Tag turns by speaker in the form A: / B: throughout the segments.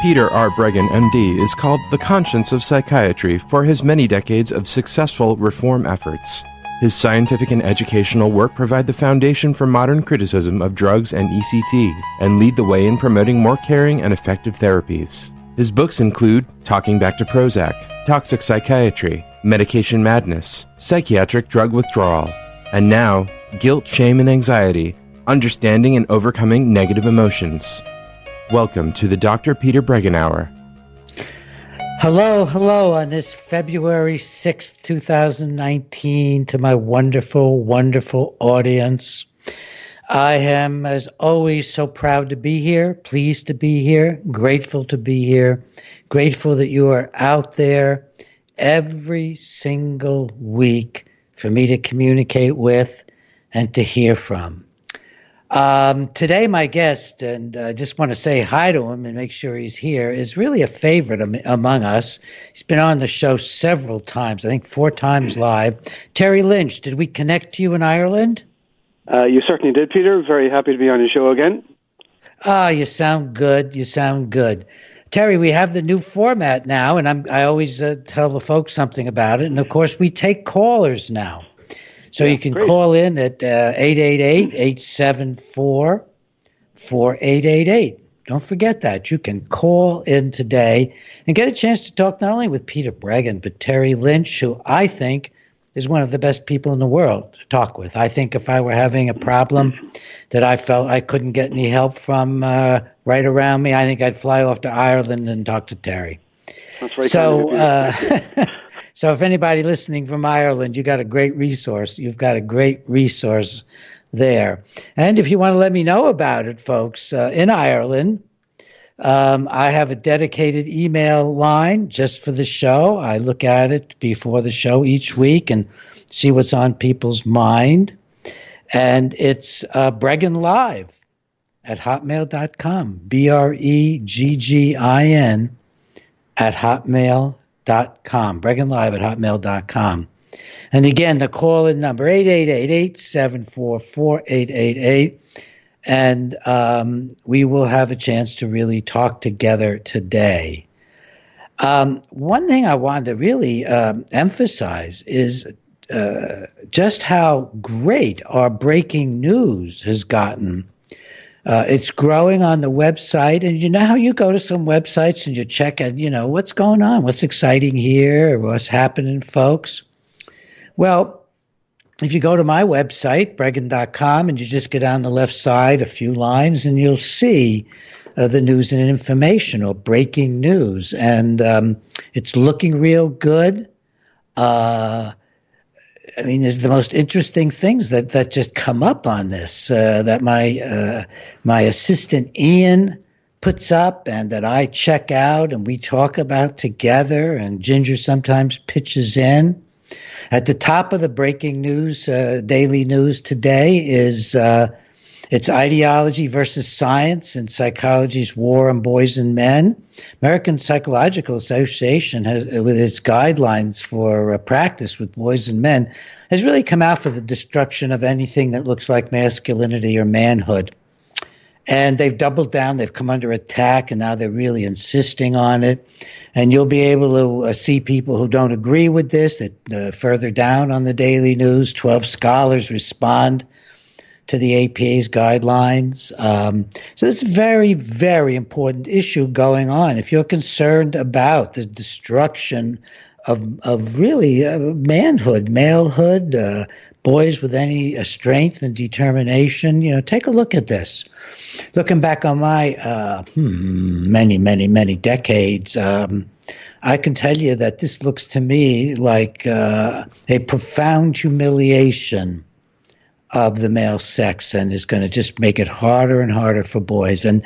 A: Peter R. Breggin MD is called the conscience of psychiatry for his many decades of successful reform efforts. His scientific and educational work provide the foundation for modern criticism of drugs and ECT and lead the way in promoting more caring and effective therapies. His books include Talking Back to Prozac, Toxic Psychiatry, Medication Madness, Psychiatric Drug Withdrawal, and now, Guilt, Shame, and Anxiety, Understanding and Overcoming Negative Emotions. Welcome to the Dr. Peter Breggin Hour.
B: Hello on this February 6th, 2019 to my wonderful, wonderful audience. I am, as always, so proud to be here, pleased to be here, grateful to be here, grateful that you are out there every single week for me to communicate with and to hear from. Today, my guest, and I just want to say hi to him and make sure he's here, is really a favorite among us. He's been on the show several times, I think 4 times live. Terry Lynch, did we connect to you in Ireland?
C: You certainly did, Peter. Very happy to be on your show again.
B: You sound good. You sound good. Terry, we have the new format now, and I always tell the folks something about it. And, of course, we take callers now. So you can call in at 888-874-4888. Don't forget that. You can call in today and get a chance to talk not only with Peter Breggin, but Terry Lynch, who I think is one of the best people in the world to talk with. I think if I were having a problem that I felt I couldn't get any help from right around me, I think I'd fly off to Ireland and talk to Terry.
C: That's very kind of you.
B: So if anybody listening from Ireland, you got a great resource. You've got a great resource there. And if you want to let me know about it, folks, in Ireland, I have a dedicated email line just for the show. I look at it before the show each week and see what's on people's mind. And it's Breggin Live at hotmail.com, Breggin at hotmail.com. Breggin Live at hotmail.com. And again, the call-in number, 888-874-4888. And we will have a chance to really talk together today. One thing I wanted to really emphasize is just how great our breaking news has gotten. It's growing on the website, and you know how you go to some websites and you check out, what's going on, what's exciting here, or what's happening, folks? Well, if you go to my website, Breggin.com, and you just get down the left side a few lines, and you'll see the news and information or breaking news, and it's looking real good. There's the most interesting things that just come up on this that my assistant Ian puts up and that I check out and we talk about together, and Ginger sometimes pitches in. At the top of the breaking news, daily news today is it's ideology versus science in psychology's war on boys and men. American Psychological Association has, with its guidelines for practice with boys and men, has really come out for the destruction of anything that looks like masculinity or manhood. And they've doubled down, they've come under attack, and now they're really insisting on it. And you'll be able to see people who don't agree with this, that further down on the daily news, 12 scholars respond to the APA's guidelines. So it's a very, very important issue going on. If you're concerned about the destruction of really manhood, malehood, boys with any strength and determination, take a look at this. Looking back on my many decades, I can tell you that this looks to me like a profound humiliation of the male sex, and is going to just make it harder and harder for boys, and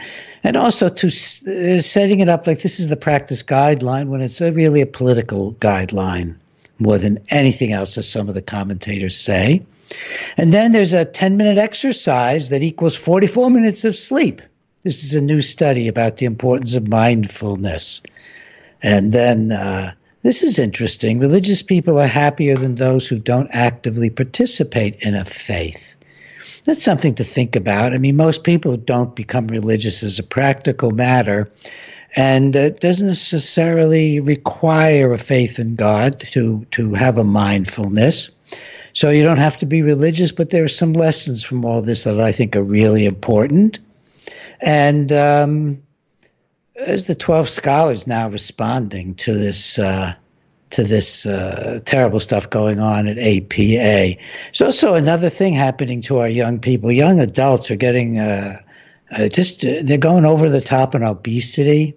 B: also to setting it up like this is the practice guideline when it's really a political guideline more than anything else, as some of the commentators say. And then there's a 10-minute exercise that equals 44 minutes of sleep. This is a new study about the importance of mindfulness. And then this is interesting. Religious people are happier than those who don't actively participate in a faith. That's something to think about. I mean, most people don't become religious as a practical matter. And it doesn't necessarily require a faith in God to have a mindfulness. So you don't have to be religious, but there are some lessons from all this that I think are really important. And as the 12 scholars now responding to this terrible stuff going on at APA. There's also another thing happening to our young people. Young adults are getting they're going over the top in obesity.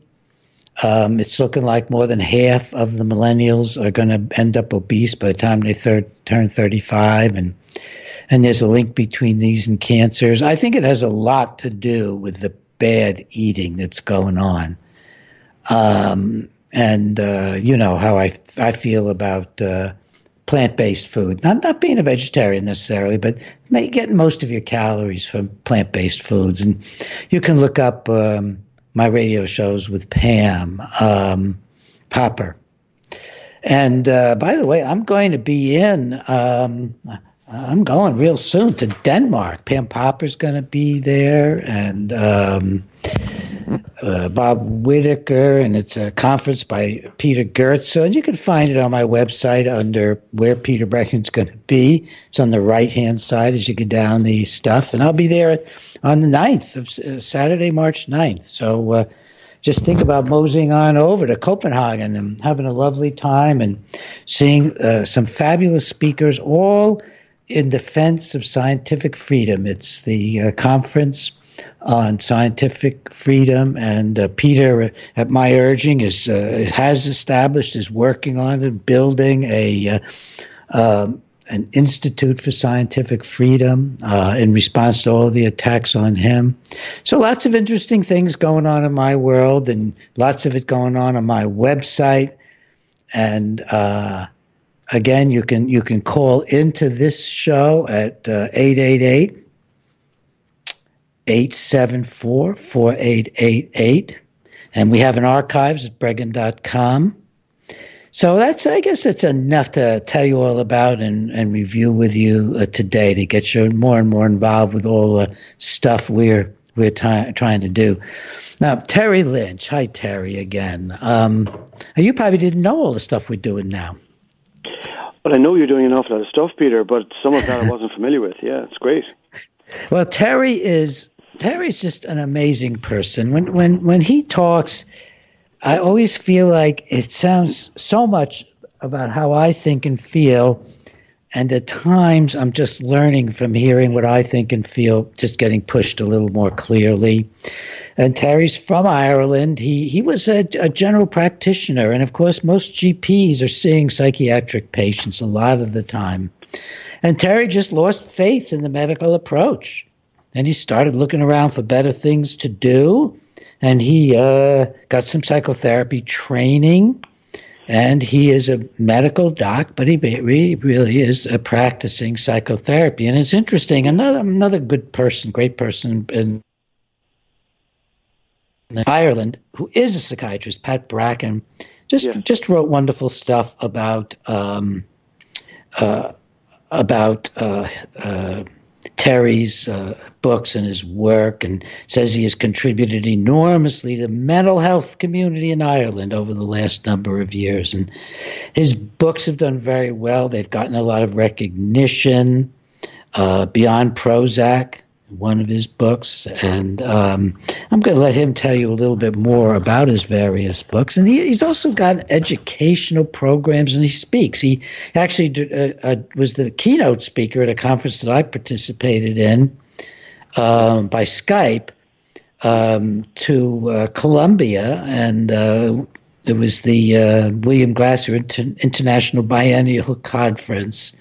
B: It's looking like more than half of the millennials are going to end up obese by the time they turn 35, and there's a link between these and cancers. I think it has a lot to do with the bad eating that's going on. And you know how I feel about plant-based food. Not being a vegetarian necessarily, but getting most of your calories from plant-based foods. And you can look up my radio shows with Pam Popper. And by the way, I'm going to be I'm going real soon to Denmark. Pam Popper's going to be there, and Bob Whitaker, and it's a conference by Peter Goertzel. And you can find it on my website under where Peter Breggin's going to be. It's on the right-hand side as you go down the stuff. And I'll be there on the 9th, of Saturday, March 9th. So just think about moseying on over to Copenhagen and having a lovely time and seeing some fabulous speakers, all in defense of scientific freedom. It's the conference on scientific freedom, and Peter, at my urging, has established, is working on and building an institute for scientific freedom in response to all the attacks on him. So lots of interesting things going on in my world, and lots of it going on my website. And again, you can call into this show at 888-874-4888. And we have an archives at Breggin.com. So I guess it's enough to tell you all about and review with you today to get you more and more involved with all the stuff we're trying to do. Now, Terry Lynch. Hi, Terry, again. You probably didn't know all the stuff we're doing now.
C: Well, I know you're doing an awful lot of stuff, Peter, but some of that I wasn't familiar with. Yeah, it's great.
B: Well, Terry's just an amazing person. When he talks, I always feel like it sounds so much about how I think and feel, and at times I'm just learning from hearing what I think and feel, just getting pushed a little more clearly. And Terry's from Ireland. He was a general practitioner, and of course most GPs are seeing psychiatric patients a lot of the time. And Terry just lost faith in the medical approach, and he started looking around for better things to do. And he got some psychotherapy training, and he is a medical doc, but he really is a practicing psychotherapy. And it's interesting, another good person, great person in Ireland, who is a psychiatrist, Pat Breggin, just wrote wonderful stuff about Terry's books and his work, and says he has contributed enormously to the mental health community in Ireland over the last number of years. And his books have done very well. They've gotten a lot of recognition. Beyond Prozac, one of his books. And I'm going to let him tell you a little bit more about his various books. And he's also got educational programs, and he speaks. He actually was the keynote speaker at a conference that I participated in by Skype to Columbia, and it was the William Glasser International Biennial Conference.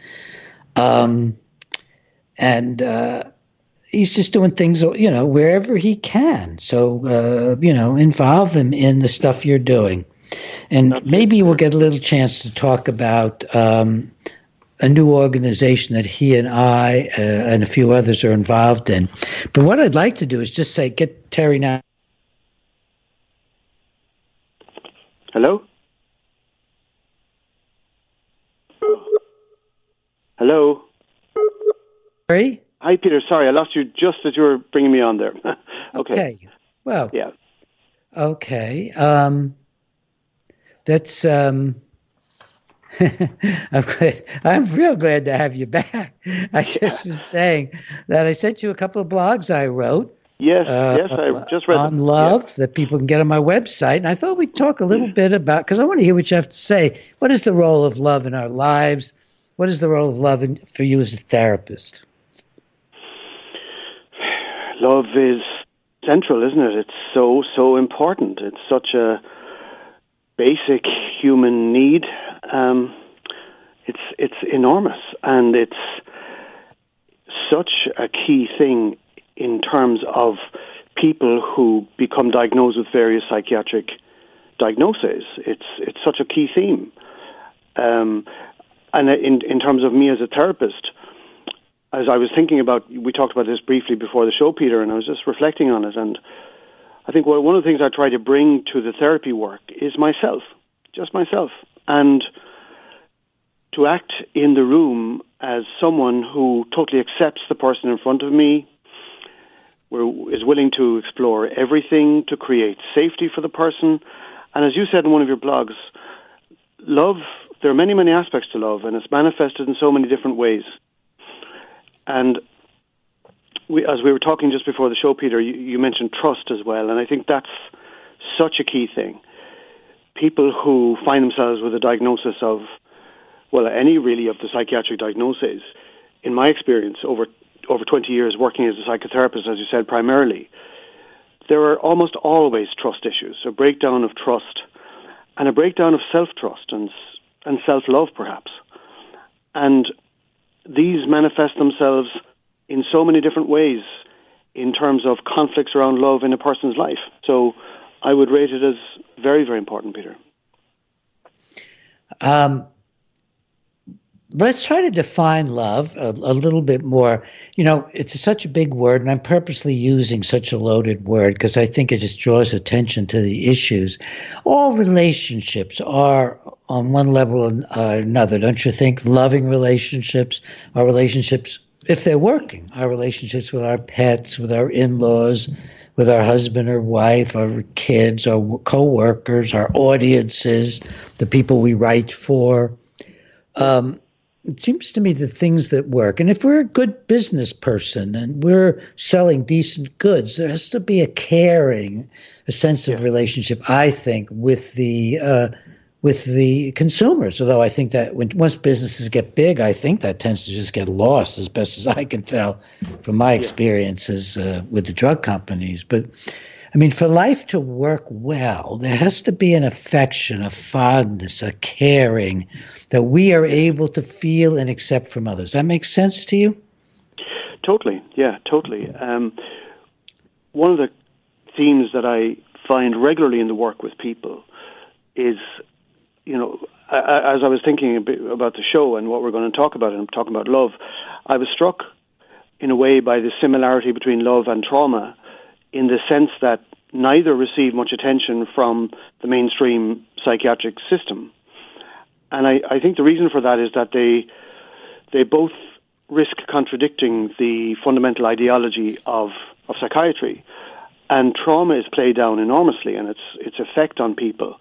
B: He's just doing things, wherever he can. So, involve him in the stuff you're doing. And maybe we'll get a little chance to talk about a new organization that he and I and a few others are involved in. But what I'd like to do is just say, get Terry now.
C: Hello? Hello?
B: Terry?
C: Hi, Peter. Sorry, I lost you just as you were bringing me on there. Okay.
B: Well,
C: yeah.
B: Okay. That's I'm glad. I'm real glad to have you back. I just was saying that I sent you a couple of blogs I wrote
C: Yes, yes, I just read
B: on
C: them. Yeah.
B: love that people can get on my website, and I thought we'd talk a little bit about, because I want to hear what you have to say. What is the role of love in our lives? What is the role of love for you as a therapist?
C: Love is central, isn't it? It's so important. It's such a basic human need. It's enormous, and it's such a key thing in terms of people who become diagnosed with various psychiatric diagnoses. It's such a key theme, and in terms of me as a therapist, as I was thinking about, we talked about this briefly before the show, Peter, and I was just reflecting on it, and I think one of the things I try to bring to the therapy work is myself, just myself, and to act in the room as someone who totally accepts the person in front of me, is willing to explore everything to create safety for the person. And as you said in one of your blogs, love, there are many, many aspects to love, and it's manifested in so many different ways. And as we were talking just before the show, Peter, you mentioned trust as well, and I think that's such a key thing. People who find themselves with a diagnosis of, well, any really of the psychiatric diagnoses, in my experience, over 20 years working as a psychotherapist, as you said, primarily, there are almost always trust issues, a breakdown of trust, and a breakdown of self-trust and self-love, perhaps. And these manifest themselves in so many different ways in terms of conflicts around love in a person's life. So I would rate it as very, very important, Peter.
B: Let's try to define love a little bit more. You know, it's such a big word, and I'm purposely using such a loaded word because I think it just draws attention to the issues. All relationships are, on one level or another, don't you think? Loving relationships are relationships, if they're working, our relationships with our pets, with our in-laws, with our husband or wife, our kids, our co-workers, our audiences, the people we write for. It seems to me the things that work, and if we're a good business person and we're selling decent goods, there has to be a caring, a sense of relationship, I think, with the consumers. Although I think that once businesses get big, I think that tends to just get lost, as best as I can tell from my experiences with the drug companies. But I mean, for life to work well, there has to be an affection, a fondness, a caring that we are able to feel and accept from others. That makes sense to you?
C: Totally, yeah, totally. One of the themes that I find regularly in the work with people is, you know, as I was thinking a bit about the show and what we're going to talk about, and I'm talking about love, I was struck in a way by the similarity between love and trauma, in the sense that neither receive much attention from the mainstream psychiatric system. And I think the reason for that is that they both risk contradicting the fundamental ideology of psychiatry. And trauma is played down enormously, and its effect on people.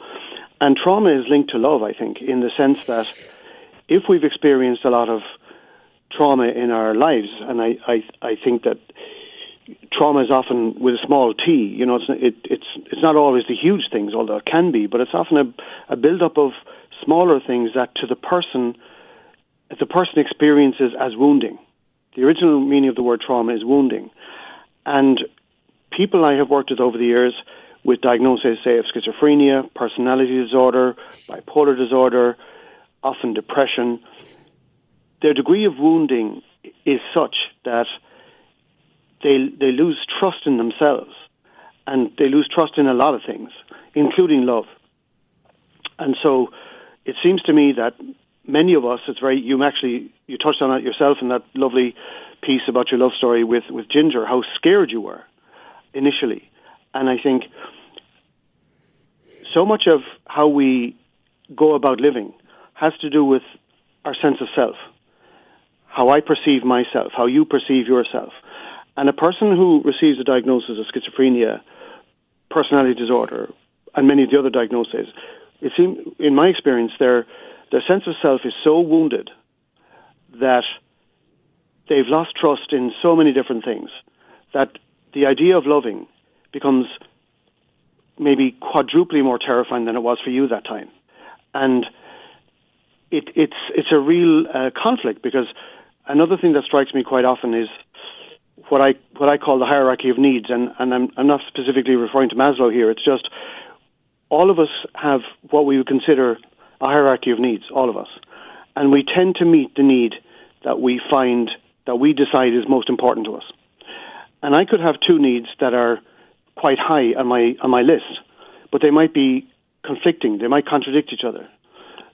C: And trauma is linked to love, I think, in the sense that if we've experienced a lot of trauma in our lives, and I think that trauma is often with a small t. You know, it's not always the huge things, although it can be, but it's often a build-up of smaller things that the person experiences as wounding. The original meaning of the word trauma is wounding. And people I have worked with over the years with diagnoses, say, of schizophrenia, personality disorder, bipolar disorder, often depression, their degree of wounding is such that they lose trust in themselves, and they lose trust in a lot of things, including love. And so it seems to me that many of us, you touched on that yourself in that lovely piece about your love story with Ginger, how scared you were initially. And I think so much of how we go about living has to do with our sense of self, how I perceive myself, how you perceive yourself. And a person who receives a diagnosis of schizophrenia personality disorder and many of the other diagnoses, it seems, in my experience, their sense of self is so wounded that they've lost trust in so many different things that the idea of loving becomes maybe quadruply more terrifying than it was for you that time. And it's a real conflict, because another thing that strikes me quite often is what I call the hierarchy of needs, and I'm not specifically referring to Maslow here. It's just all of us have what we would consider a hierarchy of needs, all of us, and we tend to meet the need that we find, that we decide is most important to us. And I could have two needs that are quite high on my list, but they might be conflicting. They might contradict each other.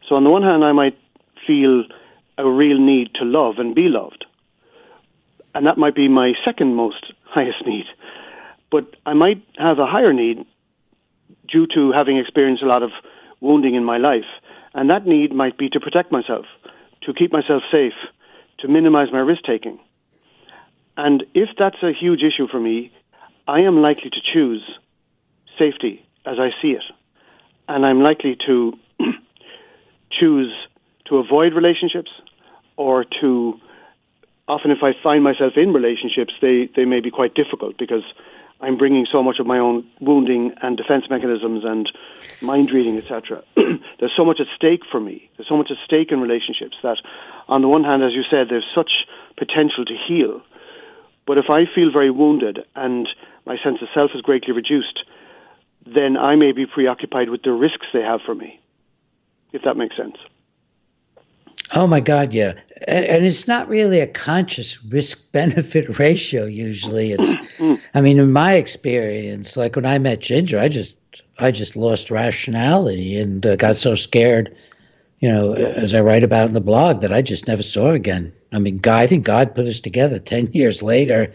C: So on the one hand, I might feel a real need to love and be loved, and that might be my second most highest need. But I might have a higher need due to having experienced a lot of wounding in my life, and that need might be to protect myself, to keep myself safe, to minimize my risk-taking. And if that's a huge issue for me, I am likely to choose safety as I see it. And I'm likely to choose to avoid relationships, or to, often if I find myself in relationships, they may be quite difficult because I'm bringing so much of my own wounding and defense mechanisms and mind reading, etc. There's so much at stake for me. There's so much at stake in relationships that, on the one hand, as you said, there's such potential to heal. But if I feel very wounded and my sense of self is greatly reduced, then I may be preoccupied with the risks they have for me, if that makes sense.
B: Oh, my God, yeah. And it's not really a conscious risk-benefit ratio usually. It's, I mean, in my experience, like when I met Ginger, I just lost rationality and got so scared, as I write about in the blog, that I just never saw her again. I mean, I think God put us together 10 years later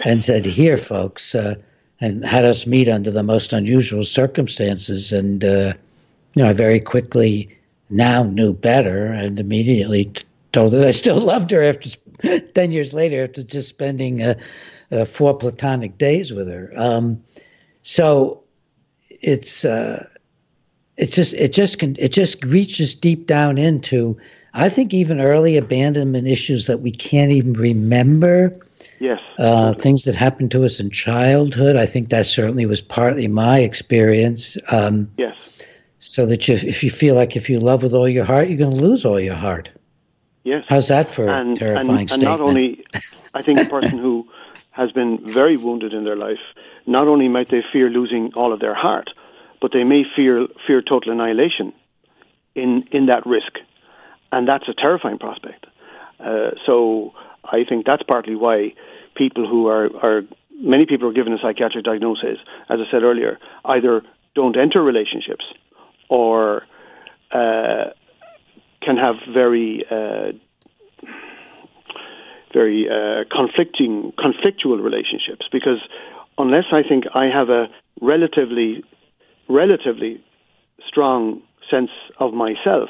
B: and said, here, folks, and had us meet under the most unusual circumstances. And, I very quickly now knew better and immediately told her I still loved her after 10 years later, after just spending 4 platonic days with her. So it just reaches deep down into, I think, even early abandonment issues that we can't even remember.
C: Yes.
B: Things that happened to us in childhood. I think that certainly was partly my experience.
C: Yes.
B: So that if you feel like if you love with all your heart, you're going to lose all your heart.
C: Yes.
B: How's that for a terrifying statement?
C: And not only, I think a person who has been very wounded in their life, not only might they fear losing all of their heart, but they may fear total annihilation in that risk. And that's a terrifying prospect. So I think that's partly why people who many people are given a psychiatric diagnosis, as I said earlier, either don't enter relationships or can have very conflictual relationships, because unless I think I have a relatively strong sense of myself,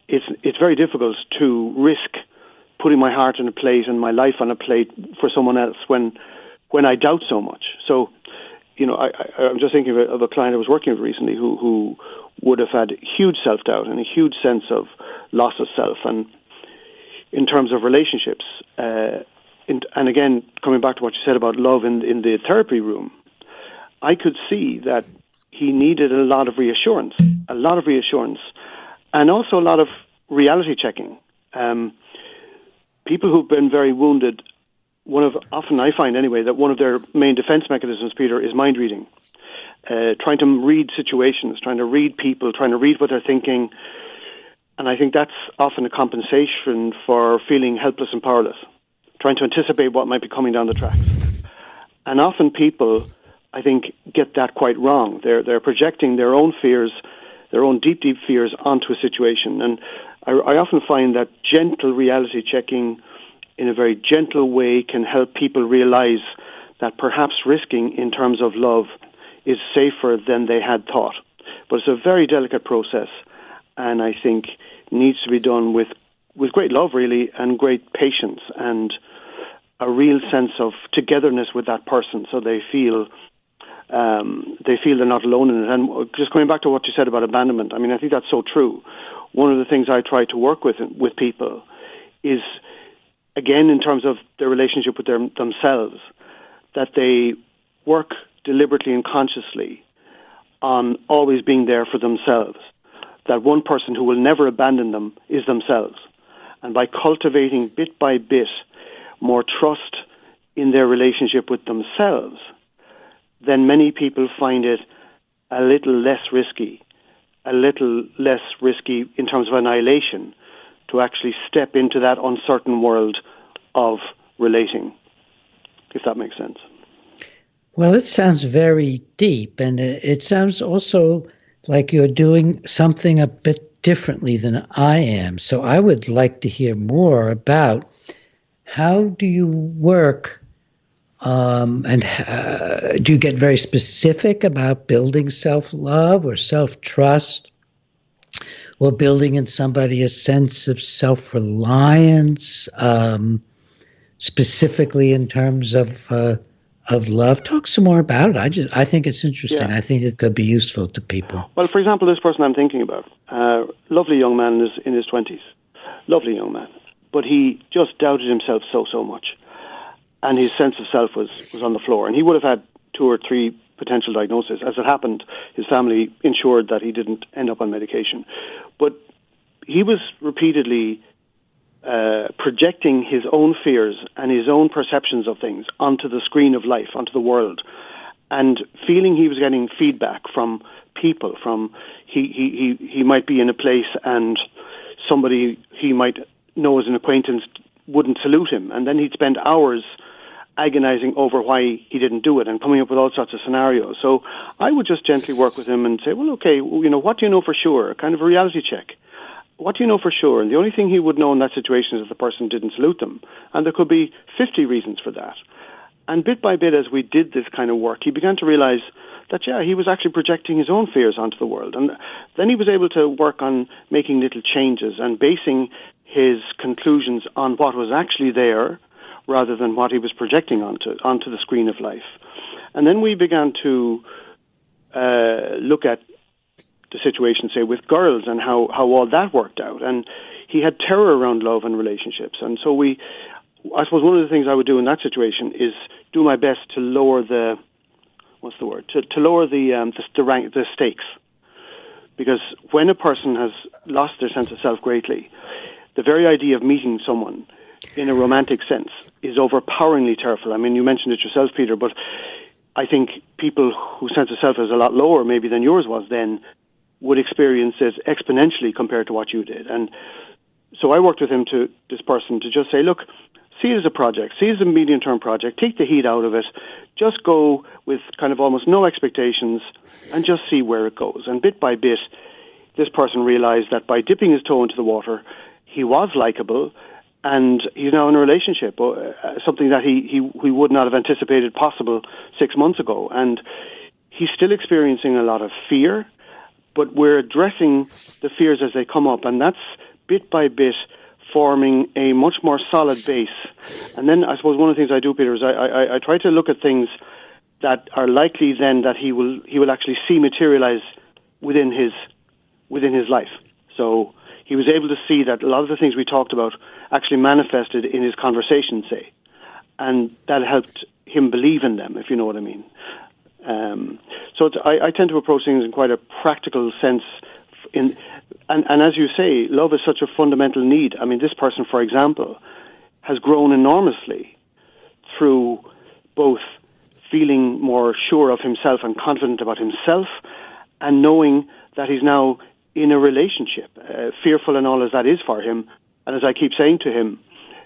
C: it's very difficult to risk putting my heart on a plate and my life on a plate for someone else when I doubt so much. So, I'm just thinking of a client I was working with recently who would have had huge self-doubt and a huge sense of loss of self. And in terms of relationships, and again, coming back to what you said about love in the therapy room, I could see that he needed a lot of reassurance, and also a lot of reality checking. People who've been very wounded, often I find anyway, that one of their main defense mechanisms, Peter, is mind reading. Trying to read situations, trying to read people, trying to read what they're thinking. And I think that's often a compensation for feeling helpless and powerless, trying to anticipate what might be coming down the tracks. And often people, I think, get that quite wrong. They're projecting their own fears, their own deep, deep fears onto a situation. And I often find that gentle reality checking in a very gentle way can help people realize that perhaps risking in terms of love is safer than they had thought. But it's a very delicate process, and I think needs to be done with great love, really, and great patience, and a real sense of togetherness with that person, so they feel They feel they're not alone in it. And just coming back to what you said about abandonment, I mean, I think that's so true. One of the things I try to work with people is, again, in terms of their relationship with themselves, that they work deliberately and consciously on always being there for themselves. That one person who will never abandon them is themselves. And by cultivating bit by bit more trust in their relationship with themselves, then many people find it a little less risky in terms of annihilation, to actually step into that uncertain world of relating, if that makes sense.
B: Well, it sounds very deep, and it sounds also like you're doing something a bit differently than I am. So I would like to hear more about how do you work, and do you get very specific about building self-love or self-trust, or building in somebody a sense of self-reliance, specifically in terms of love? Talk some more about it. I think it's interesting.
C: Yeah.
B: I think it could be useful to people.
C: Well, for example, this person I'm thinking about, lovely young man in his 20s, lovely young man, but he just doubted himself so much, and his sense of self was on the floor, and he would have had 2 or 3 potential diagnoses. As it happened, his family ensured that he didn't end up on medication, but he was repeatedly projecting his own fears and his own perceptions of things onto the screen of life, onto the world, and feeling he was getting feedback from people. From he might be in a place and somebody he might know as an acquaintance wouldn't salute him, and then he'd spend hours agonizing over why he didn't do it and coming up with all sorts of scenarios. So I would just gently work with him and say, well, okay, what do you know for sure? Kind of a reality check. What do you know for sure? And the only thing he would know in that situation is if the person didn't salute them. And there could be 50 reasons for that. And bit by bit, as we did this kind of work, he began to realize that, he was actually projecting his own fears onto the world. And then he was able to work on making little changes and basing his conclusions on what was actually there rather than what he was projecting onto the screen of life. And then we began to look at the situation, say, with girls and how all that worked out. And he had terror around love and relationships. And so I suppose one of the things I would do in that situation is do my best to lower the stakes. Because when a person has lost their sense of self greatly, the very idea of meeting someone in a romantic sense is overpoweringly terrifying. I mean, you mentioned it yourself, Peter, but I think people whose sense of self is a lot lower maybe than yours was then would experience it exponentially compared to what you did. And so I worked with this person to just say, look, see it as a project, see it as a medium-term project, take the heat out of it, just go with kind of almost no expectations and just see where it goes. And bit by bit, this person realized that by dipping his toe into the water, he was likable, and he's now in a relationship, something that he would not have anticipated possible 6 months ago. And he's still experiencing a lot of fear, but we're addressing the fears as they come up, and that's bit by bit forming a much more solid base. And then I suppose one of the things I do, Peter, is I try to look at things that are likely then that he will actually see materialize within his life. So he was able to see that a lot of the things we talked about actually manifested in his conversation, say, and that helped him believe in them, if you know what I mean. So I tend to approach things in quite a practical sense. And as you say, love is such a fundamental need. I mean, this person, for example, has grown enormously through both feeling more sure of himself and confident about himself, and knowing that he's now in a relationship, fearful and all as that is for him. And as I keep saying to him,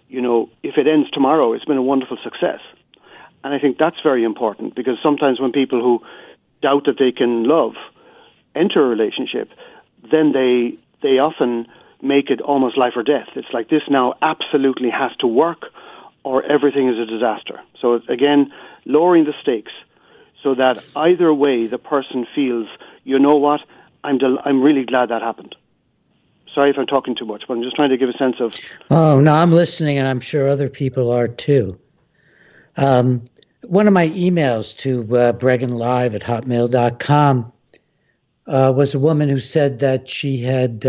C: if it ends tomorrow, it's been a wonderful success. And I think that's very important, because sometimes when people who doubt that they can love enter a relationship, then they often make it almost life or death. It's like, this now absolutely has to work or everything is a disaster. So again, lowering the stakes so that either way the person feels, you know what, I'm really glad that happened. Sorry if I'm talking too much, but I'm just trying to give a sense of...
B: Oh, no, I'm listening, and I'm sure other people are too. One of my emails to bregginlive@hotmail.com was a woman who said that she had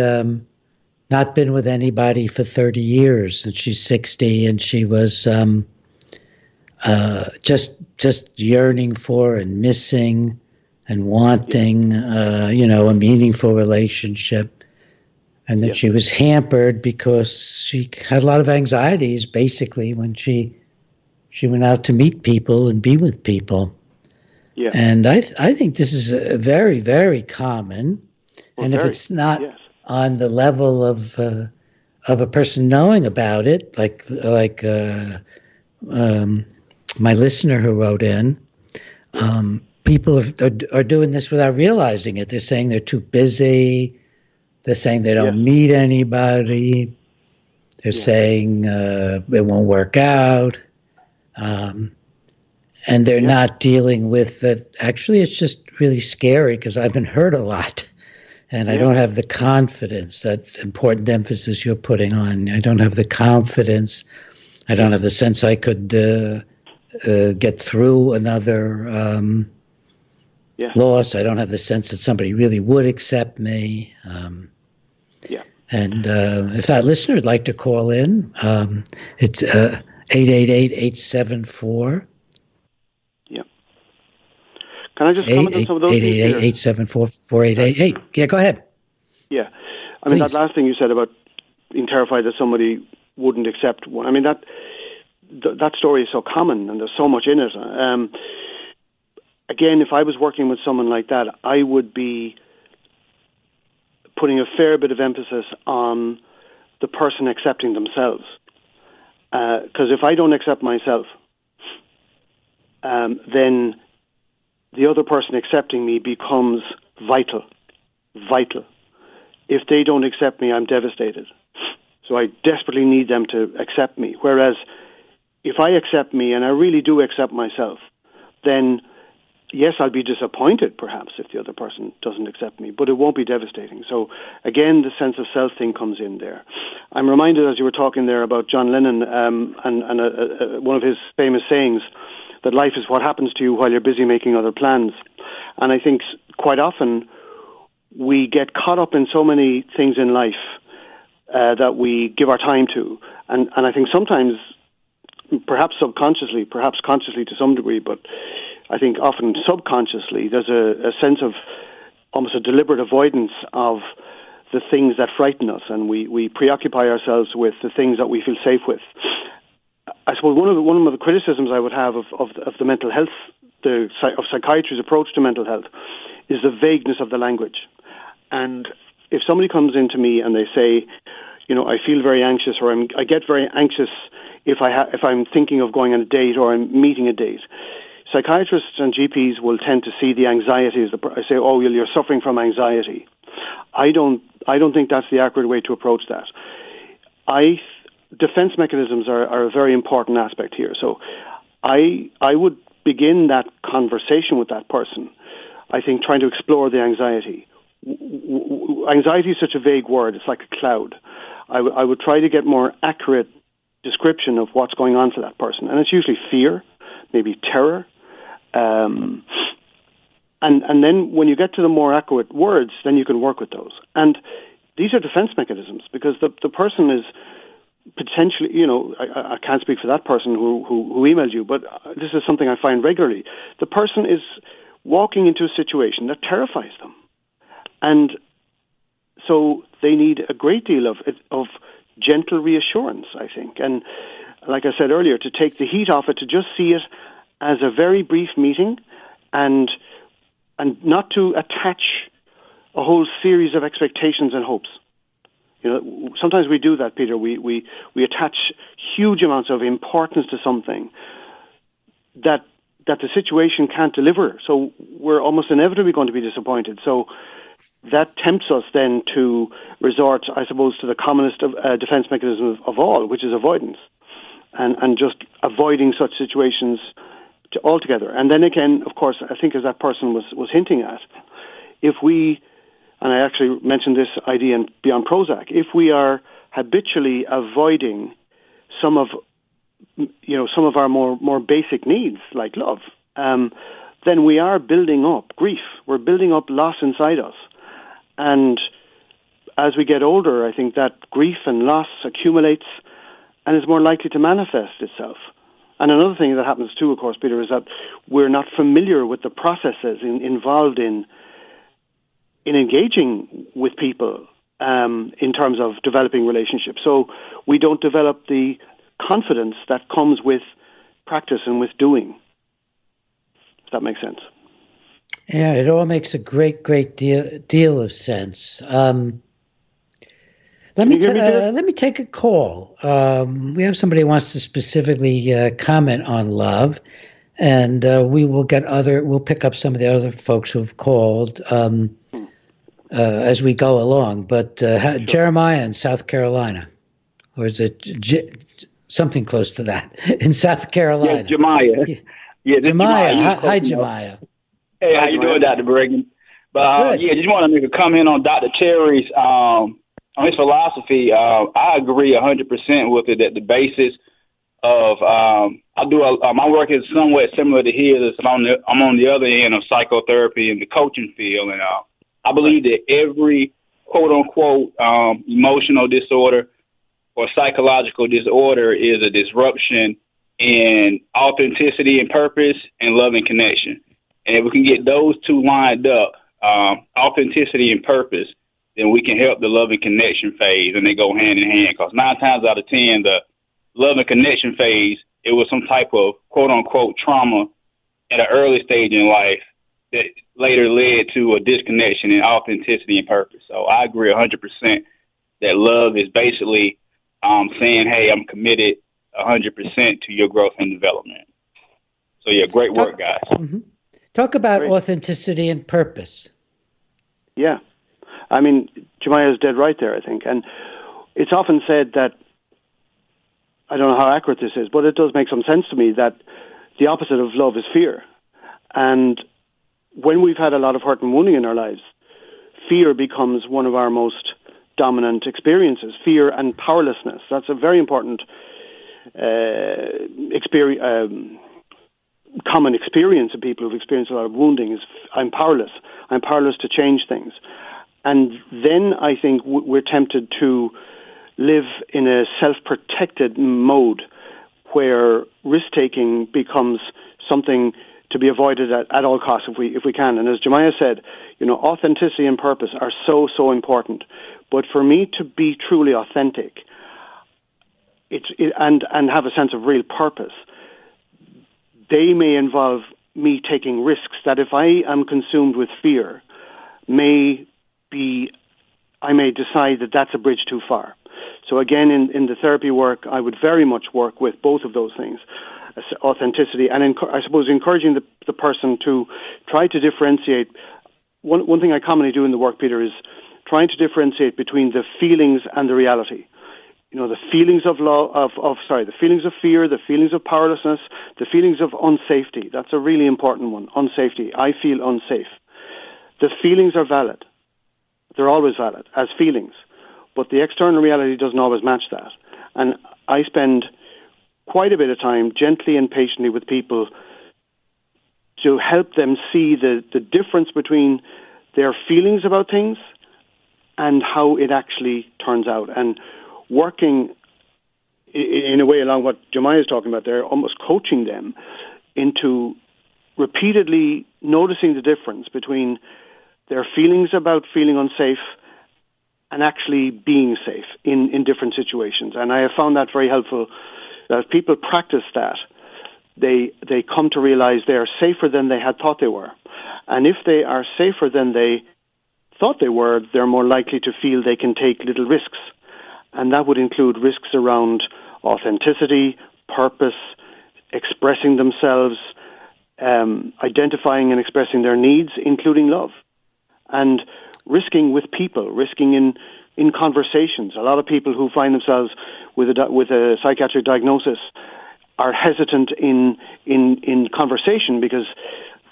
B: not been with anybody for 30 years, and she's 60, and she was just yearning for and missing and wanting, a meaningful relationship. And that she was hampered because she had a lot of anxieties, basically, when she went out to meet people and be with people.
C: Yeah.
B: And I think this is very, very common. Well, and if it's not on the level of a person knowing about it, like my listener who wrote in, people are doing this without realizing it. They're saying they're too busy. They're saying they don't meet anybody. They're saying it won't work out. And they're not dealing with that. Actually, it's just really scary because I've been hurt a lot. And I don't have the confidence, that important emphasis you're putting on. I don't have the confidence. I don't have the sense I could get through another loss. I don't have the sense that somebody really would accept me. And if that listener would like to call in, it's 888-874.
C: Yeah. Can I just comment on some of those?
B: 888-874-4888. Yeah, go ahead.
C: Yeah. I mean, that last thing you said about being terrified that somebody wouldn't accept one. I mean, that story is so common and there's so much in it. Again, if I was working with someone like that, I would be putting a fair bit of emphasis on the person accepting themselves. Because if I don't accept myself, then the other person accepting me becomes vital. If they don't accept me, I'm devastated. So I desperately need them to accept me. Whereas if I accept me, and I really do accept myself, then yes, I'll be disappointed perhaps if the other person doesn't accept me, but it won't be devastating. So again, the sense of self thing comes in there. I'm reminded as you were talking there about John Lennon and one of his famous sayings, that life is what happens to you while you're busy making other plans. And I think quite often we get caught up in so many things in life that we give our time to. And I think sometimes, perhaps subconsciously, perhaps consciously to some degree, but I think often subconsciously, there's a sense of almost a deliberate avoidance of the things that frighten us, and we preoccupy ourselves with the things that we feel safe with. I suppose one of the criticisms I would have of the mental health, of psychiatry's approach to mental health, is the vagueness of the language. And if somebody comes into me and they say, I feel very anxious, or I get very anxious if I'm thinking of going on a date or I'm meeting a date, psychiatrists and GPs will tend to see the anxiety as I say, oh, you're suffering from anxiety. I don't think that's the accurate way to approach that. Defense mechanisms are a very important aspect here. So I would begin that conversation with that person, I think, trying to explore the anxiety. Anxiety is such a vague word. It's like a cloud. I would try to get more accurate description of what's going on for that person. And it's usually fear, maybe terror. And then when you get to the more accurate words, then you can work with those. And these are defense mechanisms because the person is potentially, I can't speak for that person who emailed you, but this is something I find regularly. The person is walking into a situation that terrifies them. And so they need a great deal of gentle reassurance, I think. And like I said earlier, to take the heat off it, to just see it as a very brief meeting and not to attach a whole series of expectations and hopes. Sometimes we do that, Peter. We attach huge amounts of importance to something that the situation can't deliver. So we're almost inevitably going to be disappointed. So that tempts us then to resort, I suppose, to the commonest defense mechanism of all, which is avoidance, and just avoiding such situations altogether. And then again, of course, I think as that person was hinting at, if we, and I actually mentioned this idea in Beyond Prozac, if we are habitually avoiding some of some of our more basic needs, like love, then we are building up grief. We're building up loss inside us. And as we get older, I think that grief and loss accumulates and is more likely to manifest itself. And another thing that happens too, of course, Peter, is that we're not familiar with the processes involved in engaging with people in terms of developing relationships. So we don't develop the confidence that comes with practice and with doing. If that makes sense.
B: Yeah, it all makes a great deal of sense. Let me take a call. We have somebody who wants to specifically comment on love, and we'll pick up some of the other folks who've called as we go along. But
C: Sure.
B: Jeremiah in South Carolina, or is it something close to that in South Carolina?
D: Yes, Jemiah. Yeah,
B: Jemiah. Hi, Jemiah.
D: Hey, how you doing, Dr. Breggin? But just want to make a comment on Dr. Terry's on his philosophy. I agree 100% with it. That the basis of my work is somewhat similar to his. I'm on the other end of psychotherapy in the coaching field, and I believe that every quote unquote emotional disorder or psychological disorder is a disruption in authenticity and purpose and love and connection. And if we can get those two lined up, authenticity and purpose, then we can help the love and connection phase, and they go hand in hand. Because 9 times out of 10, the love and connection phase, it was some type of quote-unquote trauma at an early stage in life that later led to a disconnection in authenticity and purpose. So I agree 100% that love is basically saying, hey, I'm committed 100% to your growth and development. So, yeah, great work, guys.
B: Mm-hmm. Talk about authenticity and purpose.
C: Yeah. I mean, Jemiah is dead right there, I think. And it's often said that, I don't know how accurate this is, but it does make some sense to me that the opposite of love is fear. And when we've had a lot of hurt and wounding in our lives, fear becomes one of our most dominant experiences, fear and powerlessness. That's a very important common experience of people who've experienced a lot of wounding is I'm powerless. I'm powerless to change things. And then I think we're tempted to live in a self-protected mode where risk-taking becomes something to be avoided at all costs if we can. And as Jemiah said, authenticity and purpose are so important. But for me to be truly authentic and have a sense of real purpose, they may involve me taking risks that if I am consumed with fear, I may decide that that's a bridge too far. So again, in the therapy work, I would very much work with both of those things, authenticity, and I suppose encouraging the person to try to differentiate. One thing I commonly do in the work, Peter, is trying to differentiate between the feelings and the reality. The feelings the feelings of fear, the feelings of powerlessness, the feelings of unsafety. That's a really important one. Unsafety. I feel unsafe. The feelings are valid. They're always valid as feelings. But the external reality doesn't always match that. And I spend quite a bit of time gently and patiently with people to help them see the difference between their feelings about things and how it actually turns out. And working in a way along what Jemiah is talking about there, almost coaching them into repeatedly noticing the difference between their feelings about feeling unsafe and actually being safe in different situations. And I have found that very helpful. That if people practice that, they come to realize they are safer than they had thought they were. And if they are safer than they thought they were, they're more likely to feel they can take little risks. And that would include risks around authenticity, purpose, expressing themselves, identifying and expressing their needs, including love, and risking with people, risking in conversations. A lot of people who find themselves with a psychiatric diagnosis are hesitant in conversation because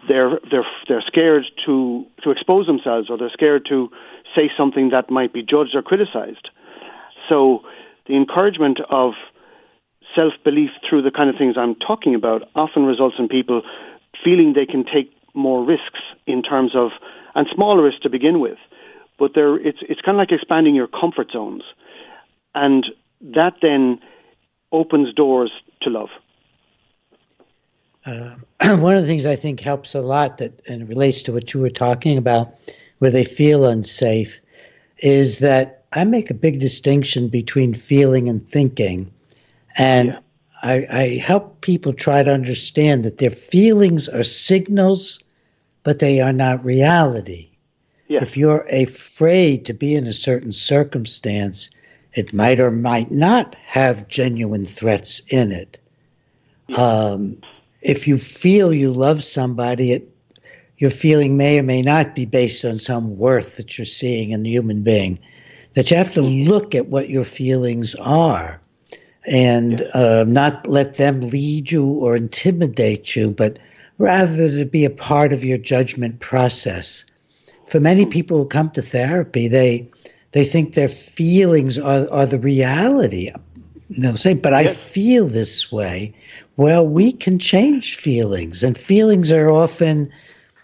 C: they're scared to expose themselves, or they're scared to say something that might be judged or criticized. So the encouragement of self-belief through the kind of things I'm talking about often results in people feeling they can take more risks in terms of, and smaller risks to begin with, but it's kind of like expanding your comfort zones. And that then opens doors to love.
B: One of the things I think helps a lot and it relates to what you were talking about, where they feel unsafe, is that I make a big distinction between feeling and thinking. And I help people try to understand that their feelings are signals, but they are not reality. Yeah. If you're afraid to be in a certain circumstance, it might or might not have genuine threats in it. Yeah. If you feel you love somebody, your feeling may or may not be based on some worth that you're seeing in the human being. That you have to look at what your feelings are and not let them lead you or intimidate you, but rather to be a part of your judgment process. For many people who come to therapy, they think their feelings are the reality. They'll say, but I feel this way. Well, we can change feelings, and feelings are often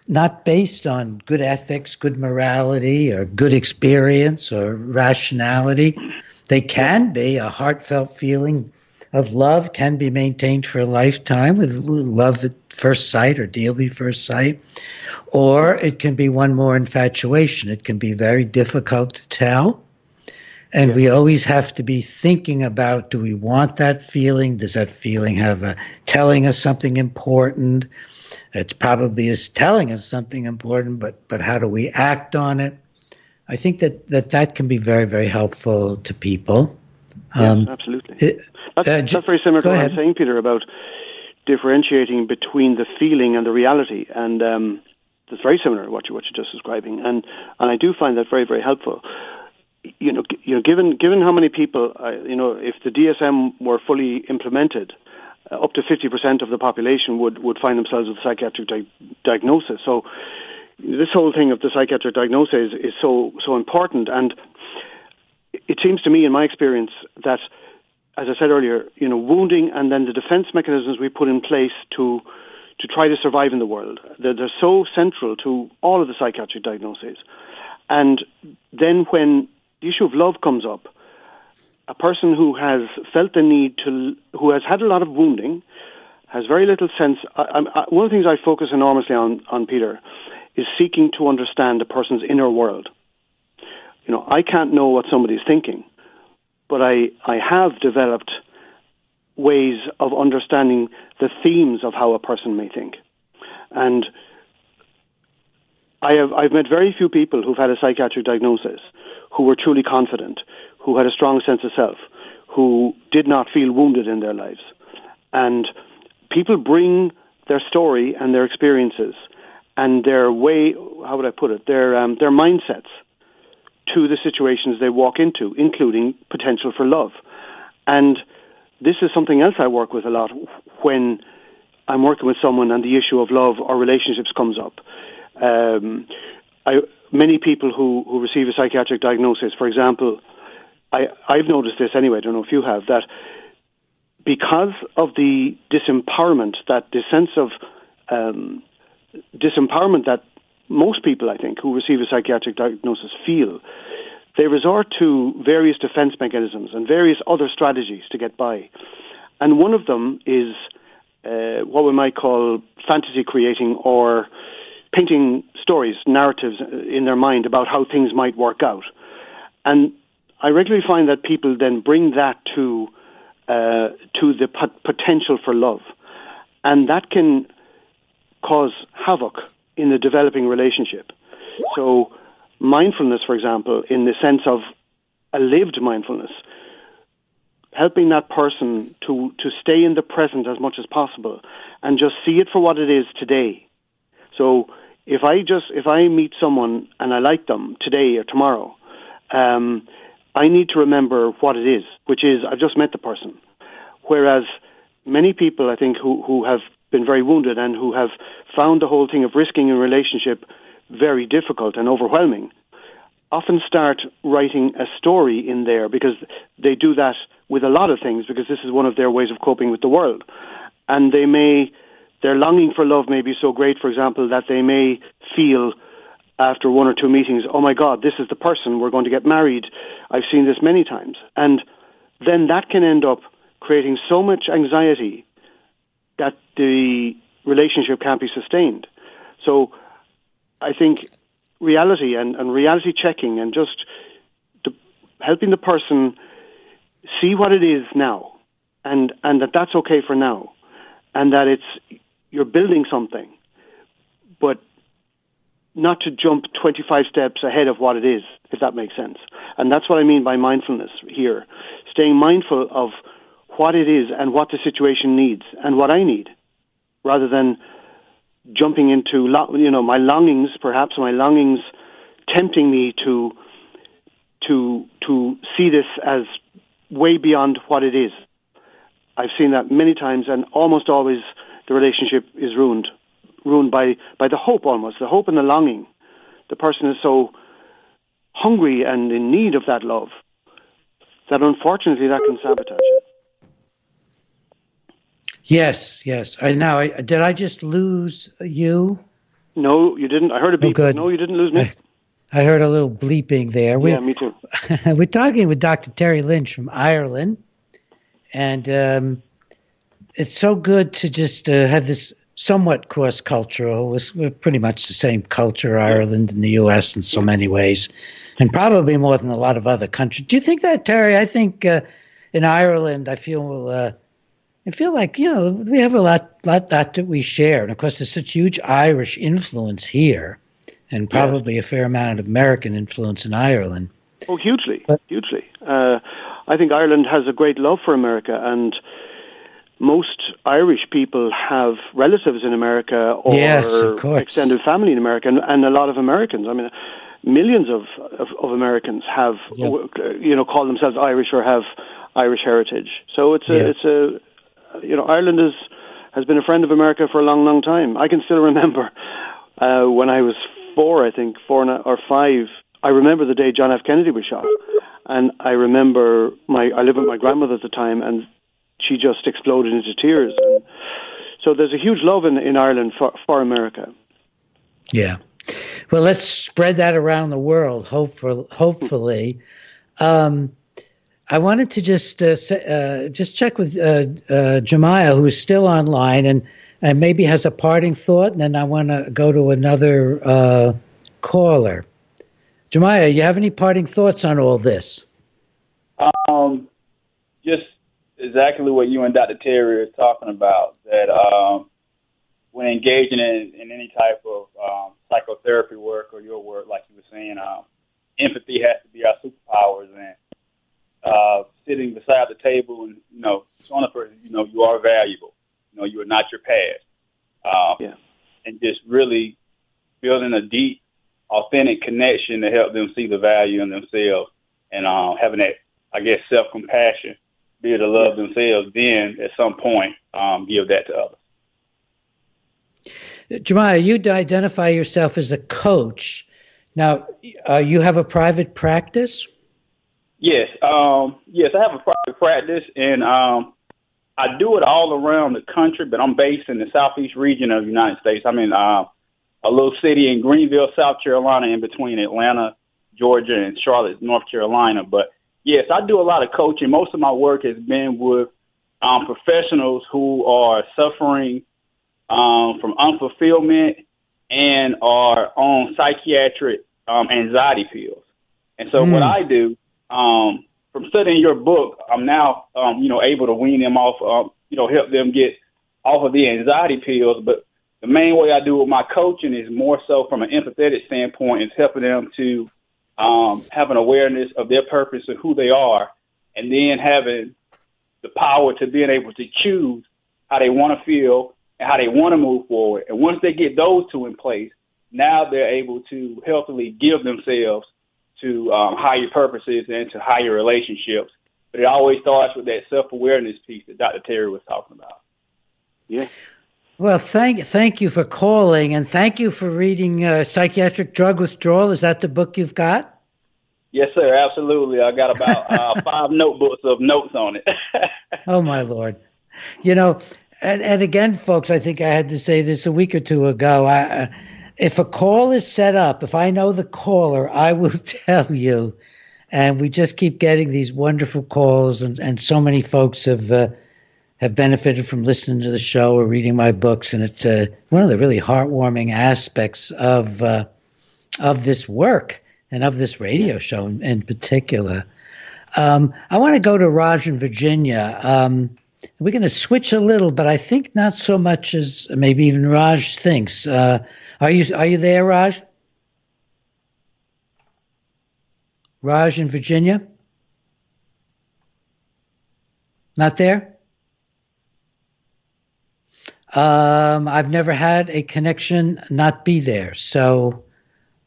B: not based on good ethics, good morality, or good experience or rationality. They can be. A heartfelt feeling of love can be maintained for a lifetime with love at first sight or dearly first sight. Or it can be one more infatuation. It can be very difficult to tell. And we always have to be thinking about, do we want that feeling? Does that feeling have telling us something important? It's probably is telling us something important, but how do we act on it? I think that can be very, very helpful to people.
C: Yes, absolutely. That's very similar to what I'm saying, Peter, about differentiating between the feeling and the reality. And it's very similar to what you're just describing. And I do find that very, very helpful. Given how many people, if the DSM were fully implemented, up to 50% of the population would find themselves with a psychiatric diagnosis. So this whole thing of the psychiatric diagnosis is so important. And it seems to me, in my experience, that, as I said earlier, wounding and then the defense mechanisms we put in place to try to survive in the world, they're so central to all of the psychiatric diagnoses. And then when the issue of love comes up, a person who has felt the need who has had a lot of wounding, has very little sense. One of the things I focus enormously on, Peter, is seeking to understand a person's inner world. I can't know what somebody's thinking, but I have developed ways of understanding the themes of how a person may think. And I've met very few people who've had a psychiatric diagnosis who were truly confident, who had a strong sense of self, who did not feel wounded in their lives. And people bring their story and their experiences and their way, how would I put it, their mindsets to the situations they walk into, including potential for love. And this is something else I work with a lot when I'm working with someone and the issue of love or relationships comes up. Many people who receive a psychiatric diagnosis, for example, I've noticed this anyway, I don't know if you have, that because of the disempowerment, the sense of disempowerment that most people, I think, who receive a psychiatric diagnosis feel, they resort to various defense mechanisms and various other strategies to get by. And one of them is what we might call fantasy creating or painting stories, narratives in their mind about how things might work out. And I regularly find that people then bring that to the potential for love. And that can cause havoc in the developing relationship. So mindfulness, for example, in the sense of a lived mindfulness, helping that person to stay in the present as much as possible and just see it for what it is today. So if I meet someone and I like them today or tomorrow, I need to remember what it is, which is I've just met the person. Whereas many people, I think, who have been very wounded and who have found the whole thing of risking a relationship very difficult and overwhelming, often start writing a story in there because they do that with a lot of things because this is one of their ways of coping with the world. And their longing for love may be so great, for example, that they may feel after one or two meetings, oh my God, this is the person, we're going to get married. I've seen this many times. And then that can end up creating so much anxiety that the relationship can't be sustained. So I think reality and reality checking and just helping the person see what it is now and that's okay for now, and that you're building something, but not to jump 25 steps ahead of what it is, if that makes sense. And that's what I mean by mindfulness here. Staying mindful of what it is and what the situation needs and what I need, rather than jumping into, my longings, perhaps my longings tempting me to see this as way beyond what it is. I've seen that many times, and almost always the relationship is ruined by the hope, almost, the hope and the longing. The person is so hungry and in need of that love that unfortunately that can sabotage it.
B: Yes. Did I just lose you?
C: No, you didn't. I heard a beep.
B: Good.
C: No, you didn't lose me.
B: I heard a little bleeping there.
C: Yeah, me too.
B: We're talking with Dr. Terry Lynch from Ireland, and it's so good to just have this somewhat cross-cultural. We're pretty much the same culture, Ireland and the U.S. in so many ways, and probably more than a lot of other countries. Do you think that, Terry? I think in Ireland, I feel like, we have a lot that we share. And, of course, there's such huge Irish influence here and probably a fair amount of American influence in Ireland.
C: Oh, hugely. I think Ireland has a great love for America, and most Irish people have relatives in America or extended family in America, and a lot of Americans. I mean, millions of Americans have, call themselves Irish or have Irish heritage. So Ireland has been a friend of America for a long, long time. I can still remember when I was 4 or 5. I remember the day John F. Kennedy was shot, and I remember I lived with my grandmother at the time, and she just exploded into tears. And so there's a huge love in Ireland for America. Yeah.
B: Well, let's spread that around the world. Hopefully. I wanted to just check with Jemiah, who is still online, and maybe has a parting thought, and then I want to go to another caller. Jemiah, you have any parting thoughts on all this?
D: Just exactly what you and Dr. Terry are talking about, that when engaging in any type of psychotherapy work or your work, like you were saying, empathy has to be our superpowers, and sitting beside the table and, showing a person, you are valuable. You are not your past. And just really building a deep, authentic connection to help them see the value in themselves, and having that, self-compassion, be able to love themselves, then at some point give that to others.
B: Jemiah, you identify yourself as a coach. Now, you have a private practice?
D: Yes. Yes, I have a private practice, and I do it all around the country, but I'm based in the southeast region of the United States. I'm in a little city in Greenville, South Carolina, in between Atlanta, Georgia, and Charlotte, North Carolina. But, yes, I do a lot of coaching. Most of my work has been with professionals who are suffering from unfulfillment and are on psychiatric anxiety pills. And so what I do, from studying your book, I'm now, able to wean them off, help them get off of the anxiety pills. But the main way I do with my coaching is more so from an empathetic standpoint, is helping them to have an awareness of their purpose and who they are, and then having the power to being able to choose how they want to feel and how they want to move forward. And once they get those two in place, now they're able to healthily give themselves to higher purposes and to higher relationships. But it always starts with that self-awareness piece that Dr. Terry was talking about.
C: Yeah.
B: Well, thank you for calling, and thank you for reading Psychiatric Drug Withdrawal. Is that the book you've got?
D: Yes, sir. Absolutely. I got about 5 notebooks of notes on it.
B: Oh, my Lord. You know, and again, folks, I think I had to say this a week or two ago. If a call is set up, if I know the caller, I will tell you. And we just keep getting these wonderful calls, and so many folks have benefited from listening to the show or reading my books, and it's one of the really heartwarming aspects of this work and of this radio show in particular. I want to go to Raj in Virginia. We're going to switch a little, but I think not so much as maybe even Raj thinks. Are you there, Raj? Raj in Virginia? Not there? I've never had a connection not be there, so